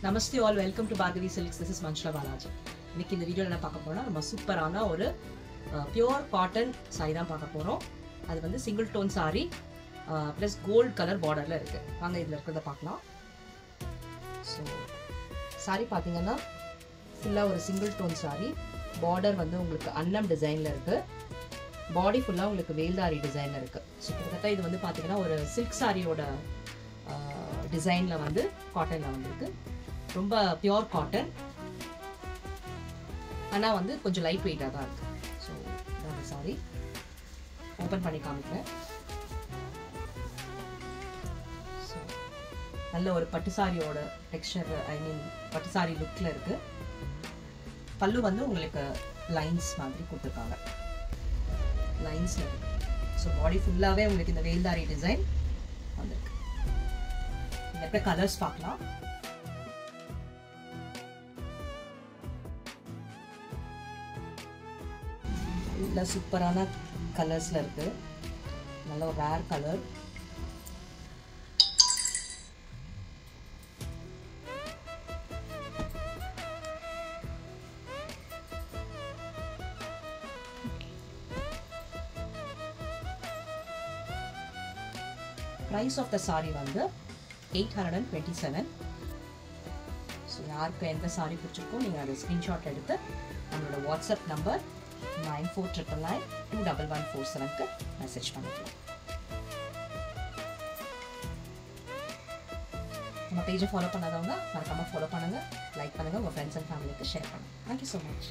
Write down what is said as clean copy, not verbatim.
Namaste all, welcome to Bhargavi Silks. This is Manchula Balaji. இன்னைக்கு இந்த வீடியோல என்ன பார்க்க போறோம்னா நம்ம சூப்பரான ஒரு பியூர் காட்டன் saree தான் பார்க்க போறோம். அது வந்து single tone saree plus gold color borderல இருக்கு. வாங்க இதுல இருக்கறத பார்க்கலாம். சோ saree பாத்தீங்கன்னா ஃபுல்லா ஒரு சிங்கிள் டோன் saree. border வந்து உங்களுக்கு அன்னம் டிசைன்ல இருக்கு. பாடி ஃபுல்லா உங்களுக்கு வேல்தாரி டிசைன்ல இருக்கு. சோ கிட்டத்தட்ட இது வந்து பாத்தீங்கன்னா ஒரு சில்க் சாரியோட டிசைன்ல வந்து காட்டன்ல வந்திருக்கு. ரொம்ப பியூர் காட்டன். ஆனா வந்து கொஞ்சம் லைட் வெயிட்டா தான் இருக்கு. சோ இந்த saree ஓபன் பண்ணி காமிக்கிறேன். சோ நல்ல ஒரு பட்டு சாரியோட டெக்ஸ்சர், ஐ மீன் பட்டு சாரி லுக்ல இருக்கு. பல்லு வந்து உங்களுக்கு லைன்ஸ் மாதிரி கொடுத்திருக்காங்க. லைன்ஸ் இருக்கு. சோ பாடி ஃபுல்லாவே உங்களுக்கு இந்த வேல்தாரி டிசைன் வந்திருக்கு. இந்த கலர்ஸ் பார்க்கலாம். நல்ல சூப்பரான கலர்ஸ்ல இருக்கு. நல்ல ஒரு rare colour. price of the saree வந்து 827. ஸோ யாருக்கு எந்த சாரி பிடிச்சிருக்கோ நீங்கள் அதை ஸ்க்ரீன்ஷாட் எடுத்து நம்மளோட வாட்ஸ்அப் நம்பர் 9499921147க்கு மெசேஜ் பண்ணிக்கலாம். நம்ம பேஜை ஃபாலோ பண்ணாதவங்க மறக்காமல் ஃபாலோ பண்ணுங்கள், லைக் பண்ணுங்கள், உங்கள் ஃப்ரெண்ட்ஸ் அண்ட் ஃபேமிலிக்கு ஷேர் பண்ணுங்கள். Thank you so much.